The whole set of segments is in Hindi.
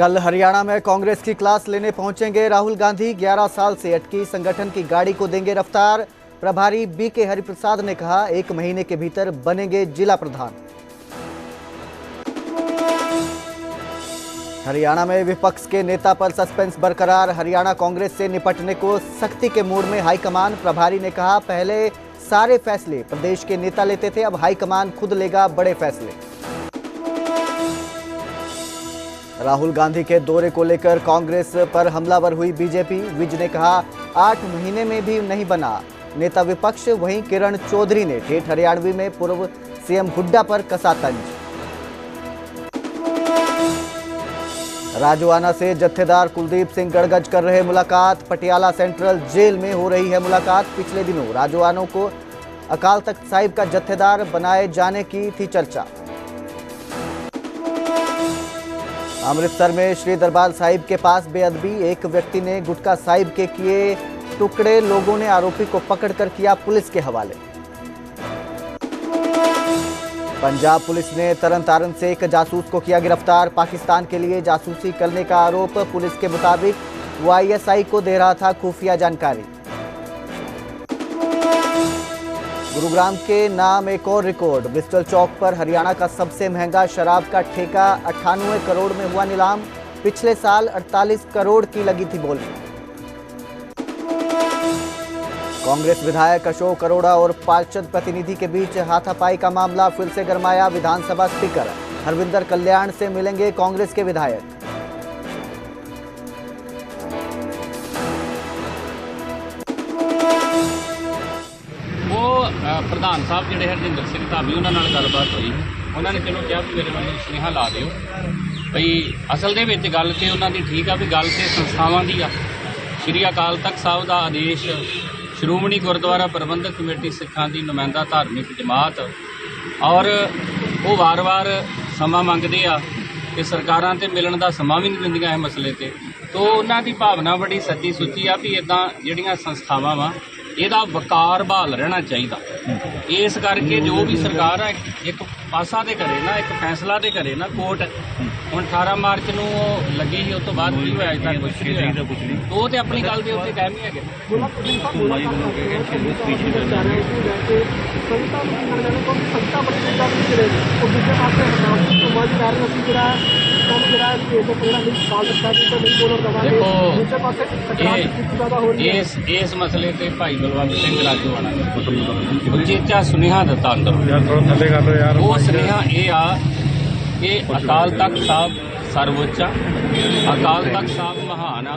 कल हरियाणा में कांग्रेस की क्लास लेने पहुंचेंगे राहुल गांधी। 11 साल से अटकी संगठन की गाड़ी को देंगे रफ्तार। प्रभारी बीके हरिप्रसाद ने कहा 1 महीने के भीतर बनेंगे जिला प्रधान। हरियाणा में विपक्ष के नेता पर सस्पेंस बरकरार। हरियाणा कांग्रेस से निपटने को सख्ती के मूड में हाईकमान। प्रभारी ने कहा पहले सारे फैसले प्रदेश के नेता लेते थे, अब हाईकमान खुद लेगा बड़े फैसले। राहुल गांधी के दौरे को लेकर कांग्रेस पर हमलावर हुई बीजेपी। विज ने कहा 8 महीने में भी नहीं बना नेता विपक्ष। वहीं किरण चौधरी ने ठेठ हरियाणवी में पूर्व सीएम हुड्डा पर कसा तंज। राजवाना से जत्थेदार कुलदीप सिंह गड़गज कर रहे मुलाकात। पटियाला सेंट्रल जेल में हो रही है मुलाकात। पिछले दिनों राजवानों को अकाल तख्त साहिब का जत्थेदार बनाए जाने की थी चर्चा। अमृतसर में श्री दरबार साहिब के पास बेअदबी। एक व्यक्ति ने गुटखा साहिब के किए टुकड़े। लोगों ने आरोपी को पकड़कर किया पुलिस के हवाले। पंजाब पुलिस ने तरनतारन से एक जासूस को किया गिरफ्तार। पाकिस्तान के लिए जासूसी करने का आरोप। पुलिस के मुताबिक वो आईएसआई को दे रहा था खुफिया जानकारी। गुरुग्राम के नाम एक और रिकॉर्ड। ब्रिस्टल चौक पर हरियाणा का सबसे महंगा शराब का ठेका 98 करोड़ में हुआ नीलाम। पिछले साल 48 करोड़ की लगी थी बोली। कांग्रेस विधायक अशोक अरोड़ा और पार्षद प्रतिनिधि के बीच हाथापाई का मामला फिर से गरमाया। विधानसभा स्पीकर हरविंदर कल्याण से मिलेंगे कांग्रेस के विधायक। प्रधान साहब जिहड़े हरजिंदर सिंह धामी उन्हां नाल गलबात हुई। उन्होंने चलो कहा भी मेरे वालों सुनेहा ला दिओ भई असल दे विच गल ते उन्हां दी ठीक आ भी गल ते संस्थावां दी आ। श्री अकाल तख्त साहब दा आदेश, श्रोमणी गुरुद्वारा प्रबंधक कमेटी सिखां दी नुमाइंदा धार्मिक जमात और वो वार-वार समा मंगदे आ कि सरकारां ते मिलण दा समा भी नहीं दिंदियां इस मसले ते। तो उन्हां दी भावना बड़ी सच्ची सुच्ची आ भी इदां जिहड़ियां संस्थावां वा ਇਹਦਾ ਵਕਾਰ ਬਹਾਲ ਰਹਿਣਾ ਚਾਹੀਦਾ। ਇਸ ਕਰਕੇ ਜੋ ਵੀ ਸਰਕਾਰ ਆ ਇੱਕ ਪਾਸਾ ਤੇ ਕਰੇ ਨਾ, ਇੱਕ ਫੈਸਲਾ ਤੇ ਕਰੇ ਨਾ ਕੋਰਟ। ਹੁਣ 18 ਮਾਰਚ ਨੂੰ ਲੱਗੀ ਸੀ, ਉਸ ਤੋਂ ਬਾਅਦ ਕੀ ਹੋਇਆ ਅਜੇ ਤੱਕ ਕੁਛ ਨਹੀਂ ਹੋਇਆ। ਉਹ ਤੇ ਆਪਣੀ ਗੱਲ ਦੇ ਉੱਤੇ ਕਾਇਮ ਹੀ ਹੈਗੇ। देखो इस मसले से भाई बलवंत सिंह राजोआणा उचेचा सुनेहा दिता अंदर। वो सुनेहा ये आ कि अकाल तख्त साहब सर्वोच्च आ, अकाल तख्त साहब महान आ।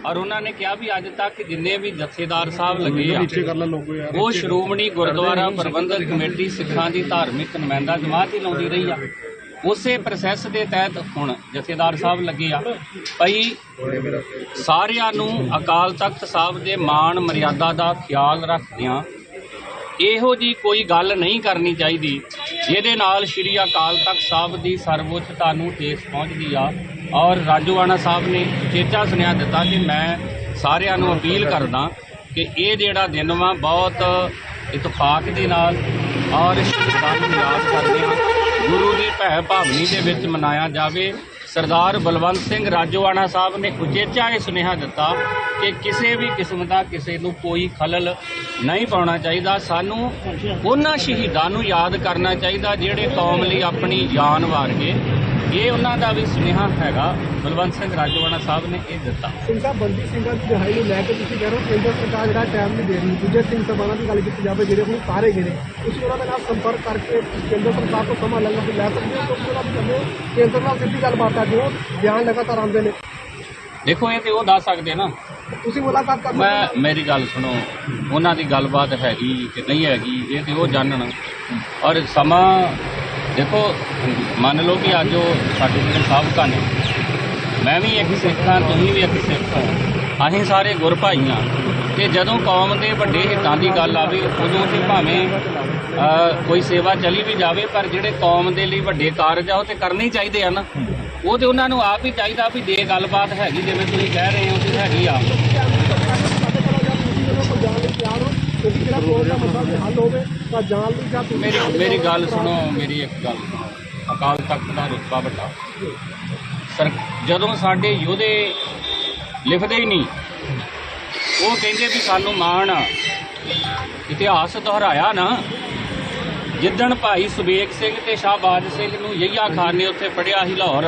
और उन्होंने कहा भी अज तक जिन्ने भी जत्थेदार साहब लगे आ वो श्रोमणी गुरुद्वारा प्रबंधक कमेटी सिखां की धार्मिक नुमाइंदा जमात ही लाउंदी रही आ। उस प्रोसैस के तहत हुण जथेदार साहब लगे आ भई सारिਆਂ ਨੂੰ अकाल तख्त साहब के मान मर्यादा का ख्याल रखदियां ਇਹੋ जी कोई गल नहीं करनी चाहिए जिहदे नाल श्री अकाल तख्त साहब की सर्वोच्चता नूं ठेस पहुँचदी आ। और राजोआणा साहब ने चेचा सुनिया दिता कि मैं सारिਆਂ ਨੂੰ अपील करदा कि ये जिहड़ा दिन वा बहुत इतफाक दे नाल और शहीदां नूं याद करदे गुरु की भै भावनी के विच मनाया जाए। सरदार बलवंत सिंह राजोआणा साहब ने उचेचा ये सुनेहा दिता कि किसी भी किस्म का किसी को कोई खलल नहीं पाना चाहिए। सानू उन्हां शहीदां नूं याद करना चाहिए जिहड़े कौम लई अपनी जान वार गए। ये उन्हां दा भी सुनेहा हैगा बलवंत सिंह राजोआणा साहब ने ये दिता। सिंह साहब बंदी सिंघां की रिहाई नूं लैके तुसीं कह रहे हो केंद्र सरकार जिहड़ा टाइम नहीं दे रही। दूजे सिंह सभावां की गल कीती जाए जिहड़े हुण सारे गए ने, तुसीं उन्हां दे नाल संपर्क करके केंद्र सरकार तो समा लै सकदे हो। तुसीं उन्हां दी कहो केंद्र नाल सिद्धी गलबात है जो बयान लगातार आउंदे ने। देखो ये तो वो दस सकते ना, तुसीं मुलाकात कर मैं मेरी गल सुनो उन्हां दी गलबात हैगी कि नहीं हैगी ये तो वो जानन। और समा देखो मान लो कि अज साडे जिहड़े साबका ने, मैं भी एक सिख हाँ, तुसीं भी एक सिख हो, असीं सारे गुर भाई हाँ। तो जदों कौम के वड्डे हितां की गल आवे उदों तो भावें कोई सेवा चली भी जाए पर जिहड़े कौम के लिए वड्डे कारज आ तो करने ही चाहिए ना। वो तो उन्होंने आप ही चाहिए भी जे गलबात हैगी जिवें तुसीं कह रहे हो कि हैगी आ। मेरी गल सुनो, मेरी एक गल सुनो। अकाल तख्त का रुतबा बड़ा, ਜਦੋਂ ਸਾਡੇ ਯੋਧੇ ਲਿਖਦੇ ਹੀ ਨਹੀਂ, ਉਹ ਕਹਿੰਦੇ ਵੀ ਸਾਨੂੰ ਮਾਣ ਆ। ਇਤਿਹਾਸ ਦੁਹਰਾਇਆ ਨਾ, ਜਿੱਦਣ ਭਾਈ ਸੁਬੇਗ ਸਿੰਘ ਤੇ ਸ਼ਾਹਬਾਜ਼ ਸਿੰਘ ਨੂੰ ਯਹੀਆ ਖਾਨ ਨੇ ਉੱਥੇ ਫੜਿਆ ਸੀ ਲਾਹੌਰ,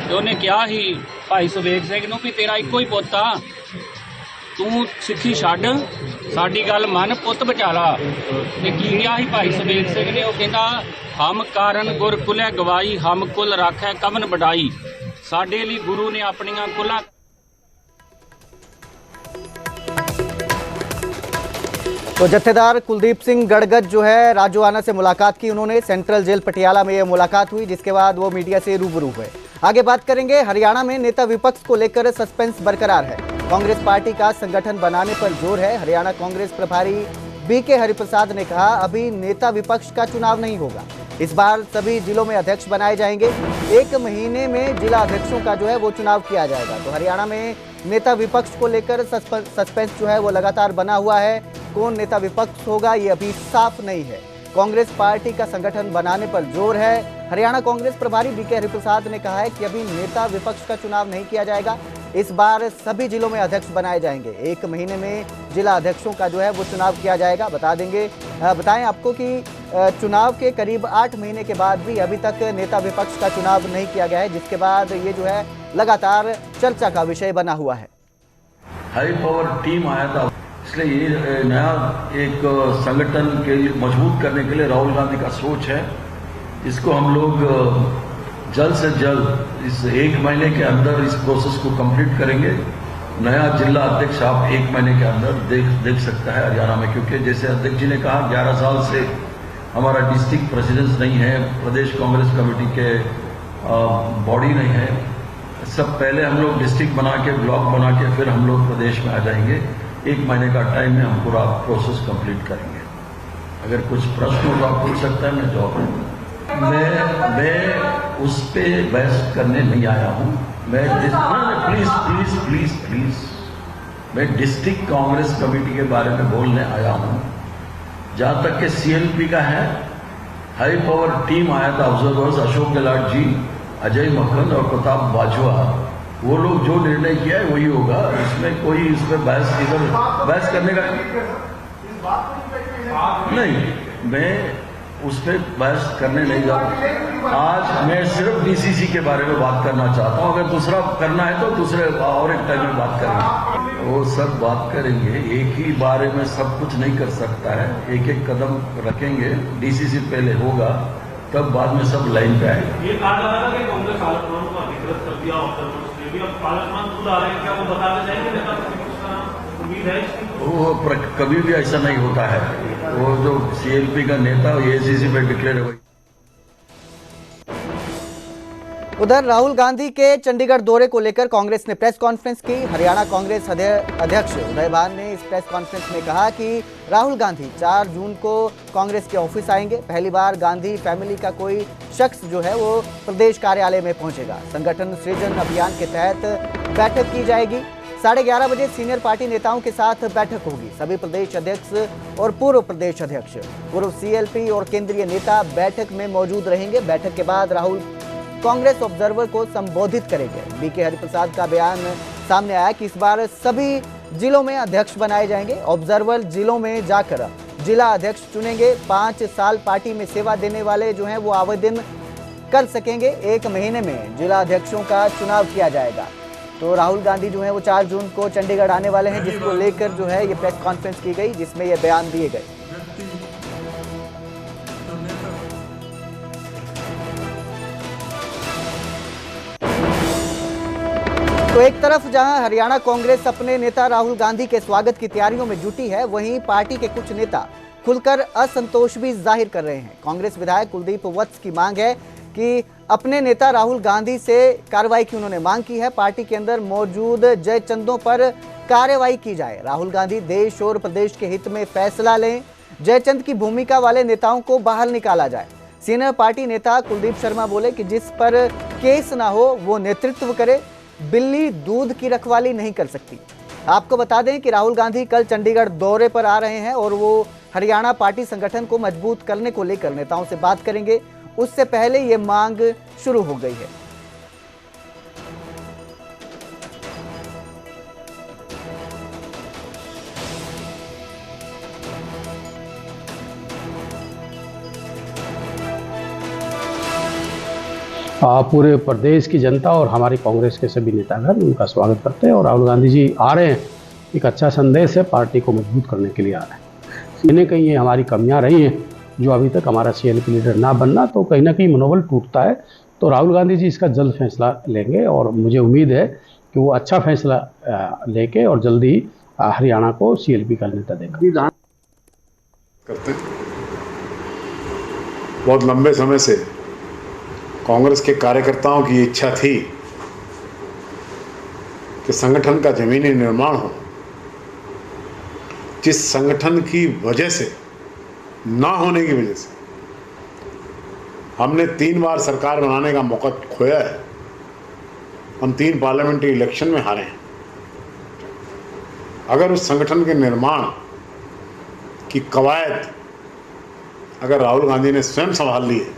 ਤੇ ਉਹਨੇ ਕਿਹਾ ਸੀ ਭਾਈ ਸੁਬੇਗ ਸਿੰਘ ਨੂੰ ਵੀ ਤੇਰਾ ਇੱਕੋ ਹੀ ਪੁੱਤ ਆ, ਤੂੰ ਸਿੱਖੀ ਛੱਡ, ਸਾਡੀ ਗੱਲ ਮੰਨ, ਪੁੱਤ ਬਚਾ ਲਾ। ਤੇ ਕੀ ਕਿਹਾ ਸੀ ਭਾਈ ਸੁਬੇਗ ਸਿੰਘ ਨੇ? ਉਹ ਕਹਿੰਦਾ ਹਮ ਕਾਰਨ ਗੁਰ ਕੁਲੈ ਗਵਾਈ, ਹਮ ਕੁਲ ਰਾਖੈ ਕਮਨ ਵਡਾਈ। ਸਾਡੇ ਲਈ ਗੁਰੂ ਨੇ ਆਪਣੀਆਂ ਕੁਲਾਂ तो जत्थेदार कुलदीप सिंह गड़गत जो है राजोआना से मुलाकात की उन्होंने। सेंट्रल जेल पटियाला में यह मुलाकात हुई, जिसके बाद वो मीडिया से रूबरू हुए। आगे बात करेंगे। हरियाणा में नेता विपक्ष को लेकर सस्पेंस बरकरार है। कांग्रेस पार्टी का संगठन बनाने पर जोर है। हरियाणा कांग्रेस प्रभारी बीके हरिप्रसाद ने कहा, अभी नेता विपक्ष का चुनाव नहीं होगा, इस बार सभी जिलों में अध्यक्ष बनाए जाएंगे। 1 महीने में जिला अध्यक्षों का जो है वो चुनाव किया जाएगा। तो हरियाणा में नेता विपक्ष को लेकर सस्पेंस जो है वो लगातार बना हुआ है। कौन नेता विपक्ष होगा ये अभी साफ नहीं है। कांग्रेस पार्टी का संगठन बनाने पर जोर है। हरियाणा कांग्रेस प्रभारी बीके हरिप्रसाद ने कहा है कि अभी नेता विपक्ष का चुनाव नहीं किया जाएगा, इस बार सभी जिलों में अध्यक्ष बनाए जाएंगे। 1 महीने में जिला अध्यक्षों का जो है वो चुनाव किया जाएगा। बताएं आपको कि चुनाव के करीब 8 महीने के बाद भी अभी तक नेता विपक्ष का चुनाव नहीं किया गया है, जिसके बाद ये जो है लगातार चर्चा का विषय बना हुआ है। हाई पावर टीम आया था, इसलिए ये नया एक संगठन के लिए मजबूत करने के लिए राहुल गांधी का सोच है। इसको हम लोग जल्द से जल्द इस 1 महीने के अंदर इस प्रोसेस को कंप्लीट करेंगे। नया जिला अध्यक्ष आप 1 महीने के अंदर देख सकता है हरियाणा में, क्योंकि जैसे अध्यक्ष जी ने कहा 11 साल से हमारा डिस्ट्रिक्ट प्रेसिडेंस नहीं है, प्रदेश कांग्रेस कमेटी के बॉडी नहीं है। सब पहले हम लोग डिस्ट्रिक्ट बना के, ब्लॉक बना के, फिर हम लोग प्रदेश में आ जाएंगे। 1 महीने का टाइम में हम पूरा प्रोसेस कंप्लीट करेंगे। अगर कुछ प्रश्न हो तो आप पूछ सकते हैं, मैं जवाब दूंगा। मैं उस पर बहस करने नहीं आया हूं। प्लीज मैं डिस्ट्रिक्ट कांग्रेस कमेटी के बारे में बोलने आया हूं। जहां तक के CLP का है, हाई पावर टीम आया था, ऑब्जर्वर्स अशोक गहलोत जी, अजय मक्खन और प्रताप बाजवा, वो लोग जो निर्णय किया है वही होगा। इसमें कोई इस पर बहस करने का नहीं, मैं उस पर बहस करने नहीं जाऊँ। आज मैं सिर्फ DCC के बारे में बात करना चाहता हूँ। अगर दूसरा करना है तो दूसरे और एक टाइम में बात करेंगे, वो सब बात करेंगे। एक ही बारे में सब कुछ नहीं कर सकता है, एक एक कदम रखेंगे। DCC पहले होगा, तब बाद में सब लाइन पे आएगा। ये कहा जा रहा था कि कांग्रेस आलोचनाओं को अधिकृत कर दिया, ऑब्जर्वर्स ने भी अब आलोचना खुद आ रहे हैं, क्या वो बताते जाएंगे नेता विपक्ष का नाम? उम्मीद है वो कभी भी ऐसा नहीं होता है। वो जो CLP का नेता ACC पे डिक्लेयर हुई। उधर राहुल गांधी के चंडीगढ़ दौरे को लेकर कांग्रेस ने प्रेस कॉन्फ्रेंस की। हरियाणा कांग्रेस अध्यक्ष उदय भान ने इस प्रेस कॉन्फ्रेंस में कहा कि राहुल गांधी 4 जून को कांग्रेस के ऑफिस आएंगे। पहली बार गांधी फैमिली का कोई शख्स जो है वो प्रदेश कार्यालय में पहुंचेगा। संगठन सृजन अभियान के तहत बैठक की जाएगी। 11:30 बजे सीनियर पार्टी नेताओं के साथ बैठक होगी। सभी प्रदेश अध्यक्ष और पूर्व प्रदेश अध्यक्ष, पूर्व CLP और केंद्रीय नेता बैठक में मौजूद रहेंगे। बैठक के बाद राहुल कांग्रेस ऑब्जर्वर को संबोधित करेंगे। बीके हरिप्रसाद का बयान सामने आया कि इस बार सभी जिलों में अध्यक्ष बनाए जाएंगे। ऑब्जर्वर जिलों में जाकर जिला अध्यक्ष चुनेंगे। 5 साल पार्टी में सेवा देने वाले जो हैं वो आवेदन कर सकेंगे। 1 महीने में जिला अध्यक्षों का चुनाव किया जाएगा। तो राहुल गांधी जो है वो 4 जून को चंडीगढ़ आने वाले हैं, जिसको लेकर जो है ये प्रेस कॉन्फ्रेंस की गई, जिसमें ये बयान दिए गए। तो एक तरफ जहां हरियाणा कांग्रेस अपने नेता राहुल गांधी के स्वागत की तैयारियों में जुटी है, वहीं पार्टी के कुछ नेता खुलकर असंतोष भी जाहिर कर रहे हैं। कांग्रेस विधायक कुलदीप वत्स की मांग है कि अपने नेता राहुल गांधी से कार्रवाई की उन्होंने मांग की है। पार्टी के अंदर मौजूद जयचंदों पर कार्रवाई की जाए। राहुल गांधी देश और प्रदेश के हित में फैसला लें। जयचंद की भूमिका वाले नेताओं को बाहर निकाला जाए। सीनियर पार्टी नेता कुलदीप शर्मा बोले कि जिस पर केस ना हो वो नेतृत्व करे। बिल्ली दूध की रखवाली नहीं कर सकती। आपको बता दें कि राहुल गांधी कल चंडीगढ़ दौरे पर आ रहे हैं और वो हरियाणा पार्टी संगठन को मजबूत करने को लेकर नेताओं से बात करेंगे। उससे पहले ये मांग शुरू हो गई है। पूरे प्रदेश की जनता और हमारी कांग्रेस के सभी नेतागण उनका स्वागत करते हैं। और राहुल गांधी जी आ रहे हैं, एक अच्छा संदेश है, पार्टी को मजबूत करने के लिए आ रहे हैं। कहीं न कहीं ये हमारी कमियां रही हैं, जो अभी तक हमारा CLP लीडर ना बनना, तो कहीं ना कहीं मनोबल टूटता है। तो राहुल गांधी जी इसका जल्द फैसला लेंगे और मुझे उम्मीद है कि वो अच्छा फैसला लेके और जल्दी हरियाणा को CLP का नेता देगा। करते हैं। बहुत लंबे समय से कांग्रेस के कार्यकर्ताओं की इच्छा थी कि संगठन का जमीनी निर्माण हो, जिस संगठन की वजह से ना होने की वजह से हमने 3 बार सरकार बनाने का मौका खोया है। हम 3 पार्लियामेंट्री इलेक्शन में हारे हैं। अगर उस संगठन के निर्माण की कवायद अगर राहुल गांधी ने स्वयं संभाल ली है,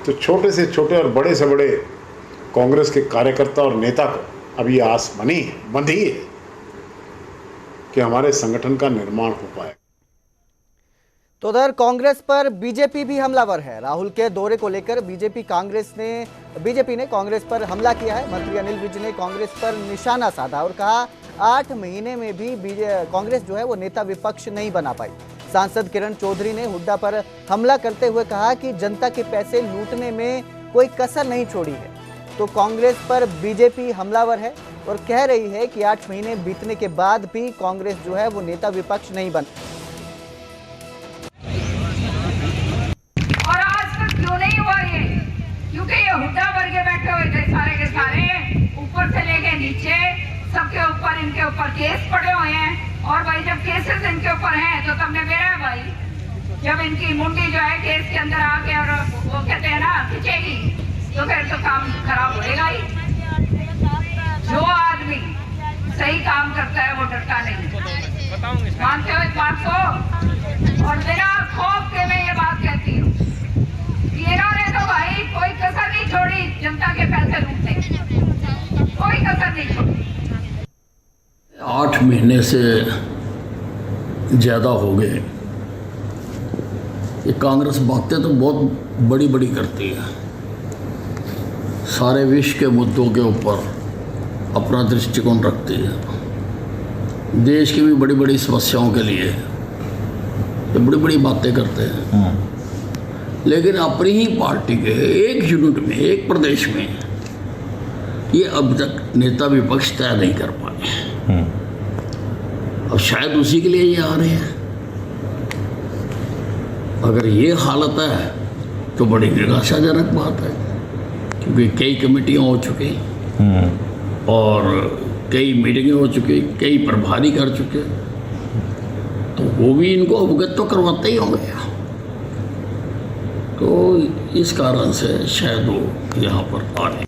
तो छोटे से छोटे और बड़े से बड़े कांग्रेस के कार्यकर्ता और नेता को अब ये आस बंधी है कि हमारे संगठन का निर्माण हो पाए। तो उधर कांग्रेस पर बीजेपी भी हमलावर है। राहुल के दौरे को लेकर बीजेपी ने कांग्रेस पर हमला किया है। मंत्री अनिल विज ने कांग्रेस पर निशाना साधा और कहा 8 महीने में भी कांग्रेस जो है वो नेता विपक्ष नहीं बना पाई। सांसद किरण चौधरी ने हुड्डा पर हमला करते हुए कहा कि जनता के पैसे लूटने में कोई कसर नहीं छोड़ी है। तो कांग्रेस पर बीजेपी हमलावर है और कह रही है कि 8 महीने बीतने के बाद भी कांग्रेस जो है वो नेता विपक्ष नहीं बन। और आज तक क्यों नहीं हुआ ये? क्योंकि ये हुड्डा भर के बैठे हुए थे सारे के सारे, ऊपर से लेके नीचे सबके ऊपर इनके ऊपर केस पड़े हुए हैं। और भाई जब केसेस इनके ऊपर हैं तो तब मेरा है भाई, जब इनकी मुंडी जो है केस के अंदर आके और वो कहते हैं ना खिंचेगी, तो फिर तो काम खराब होएगा ही। जो आदमी सही काम करता है वो डरता नहीं। मानते हो इस बात को? और बिना खौफ के मैं ये बात कहती हूँ, इन्होंने तो भाई कोई कसर नहीं छोड़ी जनता के पैसे लूटने, कोई कसर नहीं छोड़ी। 8 महीने से ज़्यादा हो गए। ये कांग्रेस बातें तो बहुत बड़ी बड़ी करती है, सारे विश्व के मुद्दों के ऊपर अपना दृष्टिकोण रखती है। देश की भी बड़ी बड़ी समस्याओं के लिए ये बड़ी बड़ी बातें करते हैं, लेकिन अपनी ही पार्टी के एक यूनिट में, एक प्रदेश में ये अब तक नेता विपक्ष तय नहीं कर पाए। अब शायद उसी के लिए ये आ रहे हैं। अगर ये हालत है तो बड़ी निराशाजनक बात है, क्योंकि कई कमेटियां हो चुकी और कई मीटिंगें हो चुकी, कई प्रभारी कर चुके, तो वो भी इनको अवगत तो करवाते ही होंगे। तो इस कारण से शायद वो यहाँ पर आ रहे हैं।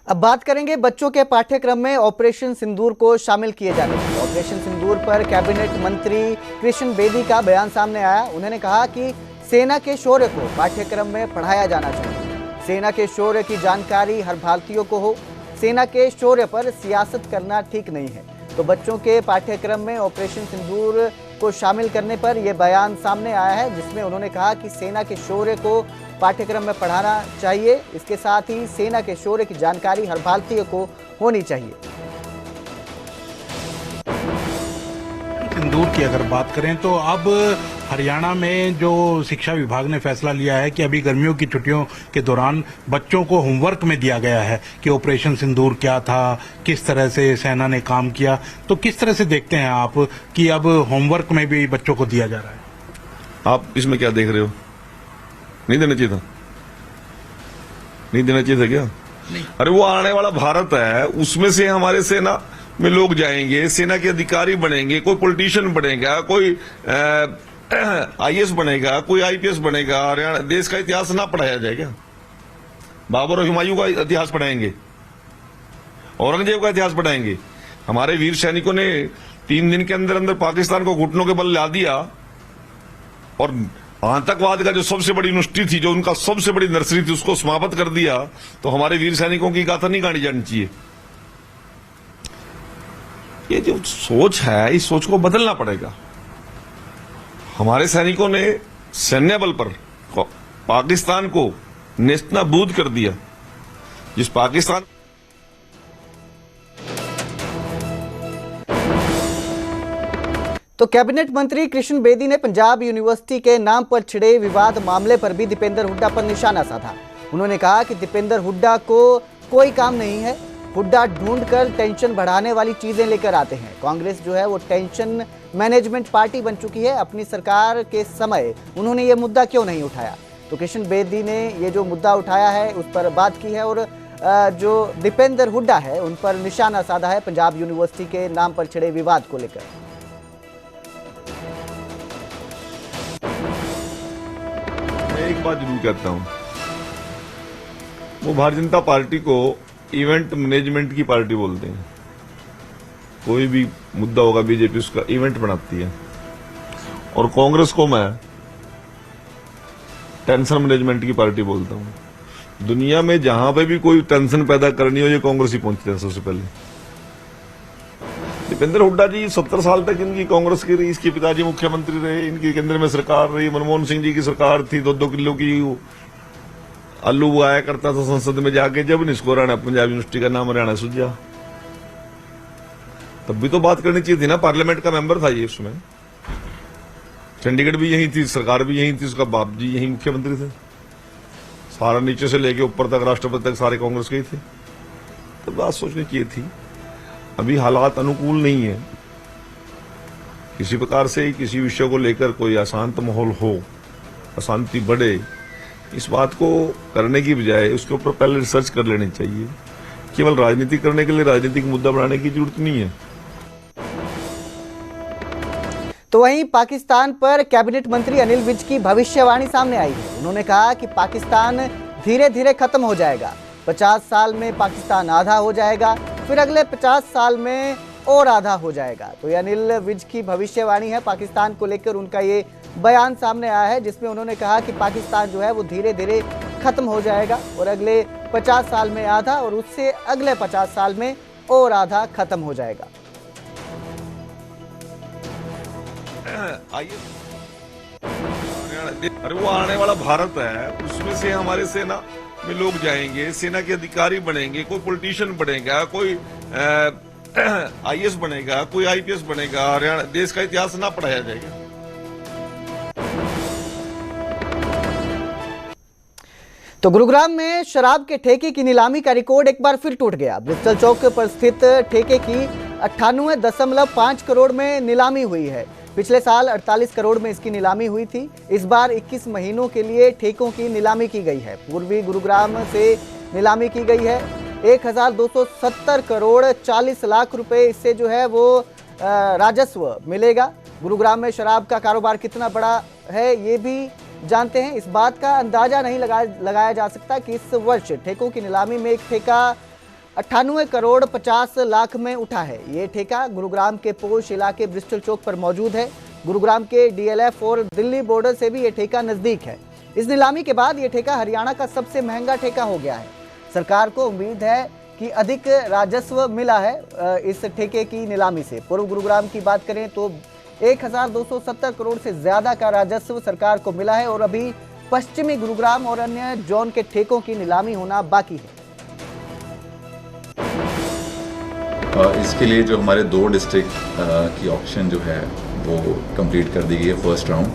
अब बात करेंगे बच्चों के पाठ्यक्रम में ऑपरेशन सिंदूर को शामिल किए जाने की। ऑपरेशन सिंदूर पर कैबिनेट मंत्री कृष्ण बेदी का बयान सामने आया। उन्होंने कहा कि सेना के शौर्य को पाठ्यक्रम में पढ़ाया जाना चाहिए। सेना के शौर्य की जानकारी हर भारतीय को हो। सेना के शौर्य पर सियासत करना ठीक नहीं है। तो बच्चों के पाठ्यक्रम में ऑपरेशन सिंदूर को शामिल करने पर यह बयान सामने आया है, जिसमें उन्होंने कहा कि सेना के शौर्य को पाठ्यक्रम में पढ़ाना चाहिए। इसके साथ ही सेना के शौर्य की जानकारी हर भारतीय को होनी चाहिए। सिंदूर की अगर बात करें तो अब हरियाणा में जो शिक्षा विभाग ने फैसला लिया है कि अभी गर्मियों की छुट्टियों के दौरान बच्चों को होमवर्क में दिया गया है कि ऑपरेशन सिंदूर क्या था, किस तरह से सेना ने काम किया। तो किस तरह से देखते हैं आप कि अब होमवर्क में भी बच्चों को दिया जा रहा है? आप इसमें क्या देख रहे हो? नहीं देना चाहिए था? नहीं देना चाहिए था क्या? नहीं। अरे वो आने वाला भारत है, उसमें से हमारे सेना में लोग जाएंगे, सेना के अधिकारी बनेंगे, कोई पॉलिटिशियन बनेगा, कोई IAS बनेगा, कोई IPS बनेगा। हरियाणा देश का इतिहास ना पढ़ाया जाएगा? बाबर और हुमायूं का इतिहास पढ़ाएंगे, औरंगजेब का इतिहास पढ़ाएंगे। हमारे वीर सैनिकों ने 3 दिन के अंदर अंदर पाकिस्तान को घुटनों के बल ला दिया, और आतंकवाद का जो सबसे बड़ी यूनिवर्सिटी थी, जो उनका सबसे बड़ी नर्सरी थी, उसको समाप्त कर दिया। तो हमारे वीर सैनिकों की गाथा नहीं गाड़ी जानी चाहिए। ये जो सोच है, इस सोच को बदलना पड़ेगा। हमारे सैनिकों ने सैन्य बल पर पाकिस्तान को नेस्तनाबूद कर दिया। जिस पाकिस्तान तो कैबिनेट मंत्री कृष्ण बेदी ने पंजाब यूनिवर्सिटी के नाम पर छिड़े विवाद मामले पर भी दीपेंद्र हुड्डा पर निशाना साधा। उन्होंने कहा कि दीपेंद्र हुड्डा को कोई काम नहीं है, हुड्डा ढूंढकर टेंशन बढ़ाने वाली चीजें लेकर आते हैं। कांग्रेस जो है वो टेंशन मैनेजमेंट पार्टी बन चुकी है। अपनी सरकार के समय उन्होंने ये मुद्दा क्यों नहीं उठाया? तो कृष्ण बेदी ने ये जो मुद्दा उठाया है उस पर बात की है और जो दीपेंद्र हुड्डा है उन पर निशाना साधा है पंजाब यूनिवर्सिटी के नाम पर छिड़े विवाद को लेकर। मैं एक बात जरूर कहता हूं, वो भारतीय जनता पार्टी को इवेंट मैनेजमेंट की पार्टी बोलते हैं। कोई भी मुद्दा होगा बीजेपी उसका इवेंट बनाती है, और कांग्रेस को मैं टेंशन मैनेजमेंट की पार्टी बोलता हूं। दुनिया में जहां पे भी कोई टेंशन पैदा करनी हो, ये कांग्रेस ही पहुंचती है सबसे पहले। दीपेंद्र हुड्डा जी 70 साल तक इनकी कांग्रेस की रही, इसके पिताजी मुख्यमंत्री रहे, इनकी केंद्र में सरकार रही, मनमोहन सिंह जी की सरकार थी, 2-2 किलो की आलू आया करता था संसद में जाके। जब इसको हरियाणा पंजाब यूनिवर्सिटी का नाम हरियाणा सूझा, तब भी तो बात करनी चाहिए थी ना। पार्लियामेंट का मेंबर था ये, उसमें चंडीगढ़ भी यही थी, सरकार भी यही थी, उसका बाप जी यही मुख्यमंत्री थे। सारा नीचे से लेके ऊपर तक राष्ट्रपति तक सारे कांग्रेस के ही थे। तो बात सोचनी चाहिए थी। अभी हालात अनुकूल नहीं है, किसी प्रकार से किसी विषय को लेकर कोई अशांत माहौल हो, अशांति बढ़े, इस बात को करने की बजाय उसके ऊपर पहले रिसर्च कर लेनी चाहिए। केवल राजनीति करने के लिए राजनीतिक मुद्दा बनाने की जरूरत नहीं है। तो वहीं पाकिस्तान पर कैबिनेट मंत्री अनिल विज की भविष्यवाणी सामने आई है। उन्होंने कहा कि पाकिस्तान धीरे धीरे खत्म हो जाएगा, 50 साल में पाकिस्तान आधा हो जाएगा, फिर अगले 50 साल में और आधा हो जाएगा। तो ये अनिल विज की भविष्यवाणी है। पाकिस्तान को लेकर उनका ये बयान सामने आया है जिसमें उन्होंने कहा कि पाकिस्तान जो है वो धीरे धीरे खत्म हो जाएगा और अगले 50 साल में आधा और उससे अगले 50 साल में और आधा खत्म हो जाएगा। अरे वो आने वाला भारत है, उसमें से हमारे सेना में लोग जाएंगे, सेना के अधिकारी बनेंगे, कोई पॉलिटिशियन बनेगा, कोई आईएएस बनेगा, कोई आईपीएस बनेगा। हरियाणा देश का इतिहास ना पढ़ाया जाएगा। तो गुरुग्राम में शराब के ठेके की नीलामी का रिकॉर्ड एक बार फिर टूट गया। ब्रिस्टल चौक पर स्थित ठेके की 98.5 करोड़ में नीलामी हुई है। पिछले साल 48 करोड़ में इसकी नीलामी हुई थी। इस बार 21 महीनों के लिए ठेकों की नीलामी की गई है। पूर्वी गुरुग्राम से नीलामी की गई है। 1270 करोड़ 40 लाख रुपए इससे जो है वो राजस्व मिलेगा। गुरुग्राम में शराब का कारोबार कितना बड़ा है ये भी जानते हैं। इस बात का अंदाजा नहीं लगाया जा सकता कि इस वर्ष ठेकों की नीलामी में एक ठेका 98 करोड़ 50 लाख में उठा है। ये ठेका गुरुग्राम के पोश इलाके ब्रिस्टल चौक पर मौजूद है। गुरुग्राम के डीएलएफ और दिल्ली बॉर्डर से भी ये ठेका नजदीक है। इस नीलामी के बाद ये ठेका हरियाणा का सबसे महंगा ठेका हो गया है। सरकार को उम्मीद है कि अधिक राजस्व मिला है इस ठेके की नीलामी से। पूर्व गुरुग्राम की बात करें तो 1270 करोड़ से ज्यादा का राजस्व सरकार को मिला है और अभी पश्चिमी गुरुग्राम और अन्य जोन के ठेकों की नीलामी होना बाकी है। इसके लिए जो हमारे 2 डिस्ट्रिक्ट की ऑक्शन जो है वो कंप्लीट कर दी गई है। फर्स्ट राउंड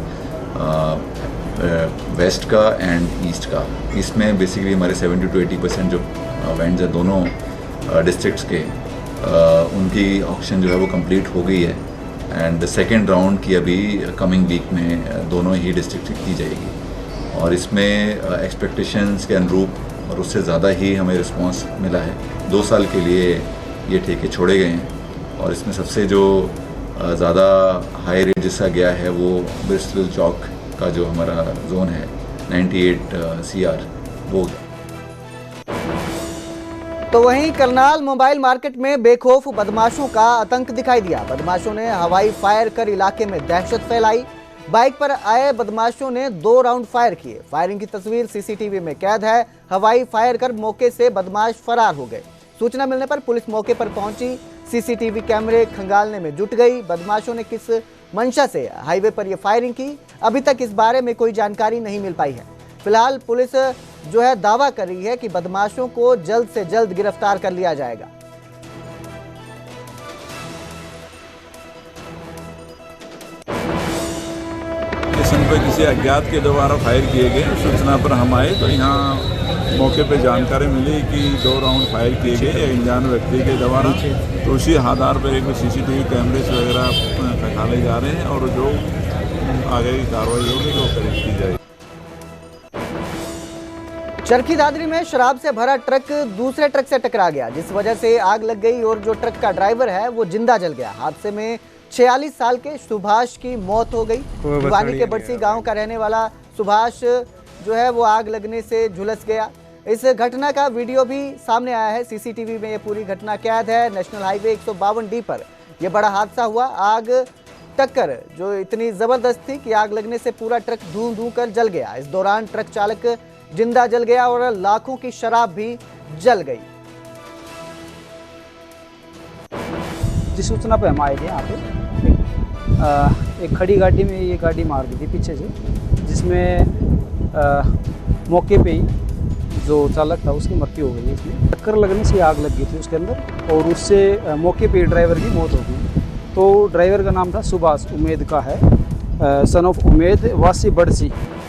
वेस्ट का एंड ईस्ट का। इसमें बेसिकली हमारे 70 to 80% जो वेंड्स हैं दोनों डिस्ट्रिक्ट्स के, उनकी ऑक्शन जो है वो कंप्लीट हो गई है। एंड सेकेंड राउंड की अभी कमिंग वीक में दोनों ही डिस्ट्रिक्ट की जाएगी और इसमें एक्सपेक्टेशंस के अनुरूप और उससे ज़्यादा ही हमें रिस्पांस मिला है। 2 साल के लिए ये ठेके छोड़े गए हैं और इसमें सबसे जो ज़्यादा हाई रेट जिसका गया है वो ब्रिस्टल चौक का जो हमारा जोन है 98 CR वो। तो वहीं करनाल मोबाइल मार्केट में बेखौफ बदमाशों का आतंक दिखाई दिया। बदमाशों ने हवाई फायर कर इलाके में दहशत फैलाई। बाइक पर आए बदमाशों ने 2 राउंड फायर किए। फायरिंग की तस्वीर सीसीटीवी में कैद है। हवाई फायर कर मौके से बदमाश फरार हो गए। सूचना मिलने पर पुलिस मौके पर पहुंची, सीसीटीवी कैमरे खंगालने में जुट गई। बदमाशों ने किस मंशा से हाईवे पर यह फायरिंग की, अभी तक इस बारे में कोई जानकारी नहीं मिल पाई है। फिलहाल पुलिस जो है दावा कर रही है कि बदमाशों को जल्द से जल्द गिरफ्तार कर लिया जाएगा। स्टेशन पर किसी अज्ञात के द्वारा फायर किए गए। सूचना पर हम आए तो यहाँ मौके पर जानकारी मिली कि 2 राउंड फायर किए गए एक अनजान व्यक्ति के द्वारा। तो उसी आधार पर एक CCTV कैमरेज वगैरह खंगाले जा रहे हैं और जो आगे की कार्रवाई होगी वो की जाएगी। चरखी दादरी में शराब से भरा ट्रक दूसरे ट्रक से टकरा गया, जिस वजह से आग लग गई और जो ट्रक का ड्राइवर है वो जिंदा जल गया। हादसे में 46 साल के सुभाष की मौत हो गई। भिवानी के बड़सी गांव का रहने वाला सुभाष जो है वो आग लगने से झुलस गया। इस घटना का वीडियो भी सामने आया है। CCTV में ये पूरी घटना कैद है। नेशनल हाईवे 152D पर यह बड़ा हादसा हुआ। आग टक्कर जो इतनी जबरदस्त थी कि आग लगने से पूरा ट्रक धूं धूं कर जल गया। इस दौरान ट्रक चालक जिंदा जल गया और लाखों की शराब भी जल गई। जिस सूचना पे हम आए थे यहाँ पे एक खड़ी गाड़ी में ये गाड़ी मार दी थी पीछे से, जिसमें मौके पे ही जो चालक था उसकी मृत्यु हो गई। इसमें टक्कर लगने से आग लग गई थी उसके अंदर और उससे मौके पे ड्राइवर की मौत हो गई। तो ड्राइवर का नाम था सुभाष, उमेद का है, सन ऑफ उमेद, वासी बड़सी।